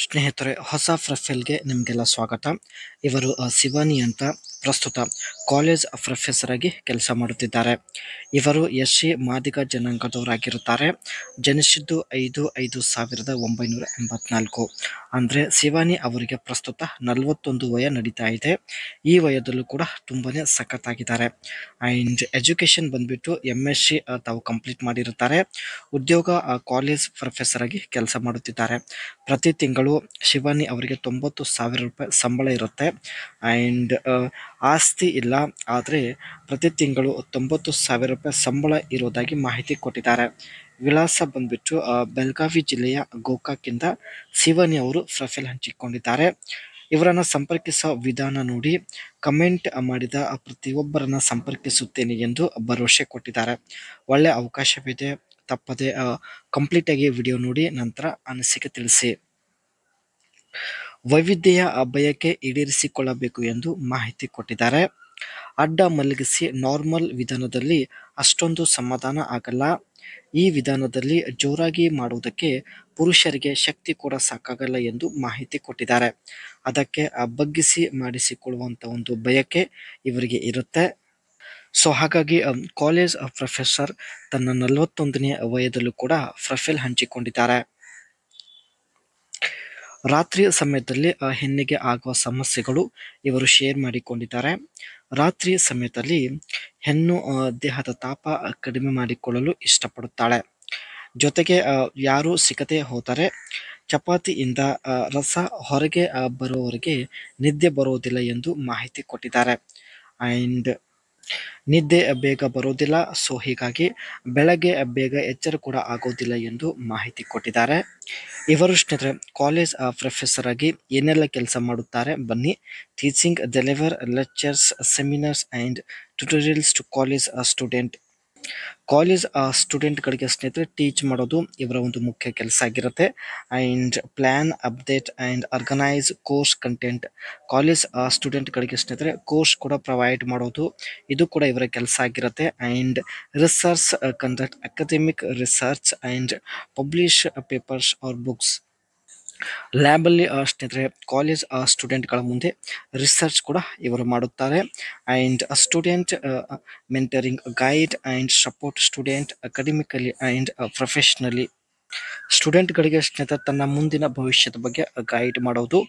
ಸ್ನೇಹಿತರೆ, ಹೊಸ ಪ್ರೊಫೈಲ್ಗೆ ನಿಮಗೆಲ್ಲ ಸ್ವಾಗತ. ಇವರು ಶಿವಾನಿ ಅಂತ ಪ್ರಸ್ತುತ ಕಾಲೇಜ್ ಪ್ರೊಫೆಸರ್ ಆಗಿ ಕೆಲಸ ಮಾಡುತ್ತಿದ್ದಾರೆ. ಇವರು SC ಮಾದಿಗ ಜನಾಂಗದವರಾಗಿರುತ್ತಾರೆ. ಜನಿಸಿದ್ದು 5/5/1984. ಅಂದರೆ ಶಿವಾನಿ ಅವರಿಗೆ ಪ್ರಸ್ತುತ 41 ವಯ ನಡೀತಾ ಇದೆ. ಈ ವಯದಲ್ಲೂ ಕೂಡ ತುಂಬಾನೇ ಸಖತ್ತಾಗಿದ್ದಾರೆ. ಆ್ಯಂಡ್ ಎಜುಕೇಷನ್ ಬಂದ್ಬಿಟ್ಟು MSc ತಾವು ಕಂಪ್ಲೀಟ್ ಮಾಡಿರುತ್ತಾರೆ. ಉದ್ಯೋಗ ಕಾಲೇಜ್ ಪ್ರೊಫೆಸರ್ ಆಗಿ ಕೆಲಸ ಮಾಡುತ್ತಿದ್ದಾರೆ. ಪ್ರತಿ ತಿಂಗಳು ಶಿವಾನಿ ಅವರಿಗೆ 90,000 ರೂಪಾಯಿ ಸಂಬಳ ಇರುತ್ತೆ. ಆ್ಯಂಡ್ ಆಸ್ತಿ ಇಲ್ಲ, ಆದರೆ ಪ್ರತಿ ತಿಂಗಳು 90,000 ರೂಪಾಯಿ ಸಂಬಳ ಇರೋದಾಗಿ ಮಾಹಿತಿ ಕೊಟ್ಟಿದ್ದಾರೆ. ವಿಳಾಸ ಬಂದ್ಬಿಟ್ಟು ಬೆಳಗಾವಿ ಜಿಲ್ಲೆಯ ಗೋಕಾಕಿಂದ ಶಿವಾನಿ ಅವರು ಪ್ರೊಫೈಲ್ ಹಂಚಿಕೊಂಡಿದ್ದಾರೆ. ಇವರನ್ನು ಸಂಪರ್ಕಿಸುವ ವಿಧಾನ ನೋಡಿ, ಕಮೆಂಟ್ ಮಾಡಿದ ಪ್ರತಿಯೊಬ್ಬರನ್ನ ಸಂಪರ್ಕಿಸುತ್ತೇನೆ ಎಂದು ಭರವಸೆ ಕೊಟ್ಟಿದ್ದಾರೆ. ಒಳ್ಳೆ ಅವಕಾಶವಿದೆ, ತಪ್ಪದೆ ಕಂಪ್ಲೀಟಾಗಿ ವಿಡಿಯೋ ನೋಡಿ ನಂತರ ಅನಿಸಿಕೆ ತಿಳಿಸಿ. ವೈವಿಧ್ಯೆಯ ಬಯಕೆ ಈಡೇರಿಸಿಕೊಳ್ಳಬೇಕು ಎಂದು ಮಾಹಿತಿ ಕೊಟ್ಟಿದ್ದಾರೆ. ಅಡ್ಡ ಮಲಗಿಸಿ ನಾರ್ಮಲ್ ವಿಧಾನದಲ್ಲಿ ಅಷ್ಟೊಂದು ಸಮಾಧಾನ ಆಗಲ್ಲ. ಈ ವಿಧಾನದಲ್ಲಿ ಜೋರಾಗಿ ಮಾಡುವುದಕ್ಕೆ ಪುರುಷರಿಗೆ ಶಕ್ತಿ ಕೂಡ ಸಾಕಾಗಲ್ಲ ಎಂದು ಮಾಹಿತಿ ಕೊಟ್ಟಿದ್ದಾರೆ. ಅದಕ್ಕೆ ಬಗ್ಗಿಸಿ ಮಾಡಿಸಿಕೊಳ್ಳುವಂಥ ಒಂದು ಬಯಕೆ ಇವರಿಗೆ ಇರುತ್ತೆ. ಸೊ ಹಾಗಾಗಿ ಕಾಲೇಜ್ ಪ್ರೊಫೆಸರ್ ತನ್ನ 41ನೇ ವಯದಲ್ಲೂ ಕೂಡ ಪ್ರೊಫೈಲ್ ಹಂಚಿಕೊಂಡಿದ್ದಾರೆ. ರಾತ್ರಿ ಸಮಯದಲ್ಲಿ ಹೆಣ್ಣಿಗೆ ಆಗುವ ಸಮಸ್ಯೆಗಳು ಇವರು ಶೇರ್ ಮಾಡಿಕೊಂಡಿದ್ದಾರೆ. ರಾತ್ರಿ ಸಮಯದಲ್ಲಿ ಹೆಣ್ಣು ದೇಹದ ತಾಪ ಕಡಿಮೆ ಮಾಡಿಕೊಳ್ಳಲು ಇಷ್ಟಪಡುತ್ತಾಳೆ. ಜೊತೆಗೆ ಯಾರು ಸಿಗದೆ ಹೋದರೆ ಚಪಾತಿಯಿಂದ ರಸ ಹೊರಗೆ ಬರುವವರೆಗೆ ನಿದ್ದೆ ಬರುವುದಿಲ್ಲ ಎಂದು ಮಾಹಿತಿ ಕೊಟ್ಟಿದ್ದಾರೆ. ಆ್ಯಂಡ್ ನಿದ್ದೆ ಬೇಗ ಬರೋದಿಲ್ಲ, ಸೊ ಹೀಗಾಗಿ ಬೆಳಗ್ಗೆ ಬೇಗ ಎಚ್ಚರ ಕೂಡ ಆಗೋದಿಲ್ಲ ಎಂದು ಮಾಹಿತಿ ಕೊಟ್ಟಿದ್ದಾರೆ. ಇವರು ಸ್ನೇಹಿತರೆ ಕಾಲೇಜ್ ಪ್ರೊಫೆಸರ್ ಆಗಿ ಏನೆಲ್ಲ ಕೆಲಸ ಮಾಡುತ್ತಾರೆ ಬನ್ನಿ. Teaching, deliver lectures, seminars and tutorials to college student. College ಸ್ಟೂಡೆಂಟ್ಗಳಿಗೆ ಸ್ನೇಹಿತರೆ ಟೀಚ್ ಮಾಡೋದು ಇವರ ಒಂದು ಮುಖ್ಯ ಕೆಲಸ ಆಗಿರುತ್ತೆ. And plan, update and organise course content. College ಸ್ಟೂಡೆಂಟ್ಗಳಿಗೆ ಸ್ನೇಹಿತರೆ ಕೋರ್ಸ್ ಕೂಡ ಪ್ರೊವೈಡ್ ಮಾಡೋದು ಇದು ಕೂಡ ಇವರ ಕೆಲಸ ಆಗಿರುತ್ತೆ. And research, conduct academic research and publish papers or books. ಲ್ಯಾಬಲ್ಲಿ ಸ್ನೇಹಿತರೆ ಕಾಲೇಜ್ ಸ್ಟೂಡೆಂಟ್ಗಳ ಮುಂದೆ ರಿಸರ್ಚ್ ಕೂಡ ಇವರು ಮಾಡುತ್ತಾರೆ. And student mentoring, guide and support student academically and professionally. ಸ್ಟೂಡೆಂಟ್ಗಳಿಗೆ ಸ್ನೇಹಿತರೆ ತನ್ನ ಮುಂದಿನ ಭವಿಷ್ಯದ ಬಗ್ಗೆ ಗೈಡ್ ಮಾಡೋದು.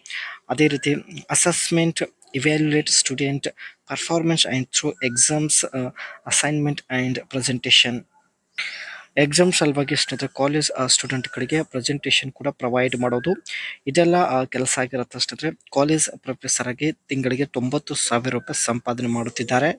ಅದೇ ರೀತಿ assessment, evaluate student performance and through exams, assignment and presentation. Exam ಸಲುವಾಗಿ ಸ್ನೇಹಿತರೆ ಕಾಲೇಜ್ ಸ್ಟೂಡೆಂಟ್ಗಳಿಗೆ ಪ್ರೆಸೆಂಟೇಷನ್ ಕೂಡ ಪ್ರೊವೈಡ್ ಮಾಡೋದು ಇದೆಲ್ಲ ಕೆಲಸ ಆಗಿರುತ್ತೆ. ಸ್ನೇಹಿತರೆ ಕಾಲೇಜ್ ಪ್ರೊಫೆಸರ್ ಆಗಿ ತಿಂಗಳಿಗೆ 90,000 ರೂಪಾಯಿ ಸಂಪಾದನೆ ಮಾಡುತ್ತಿದ್ದಾರೆ.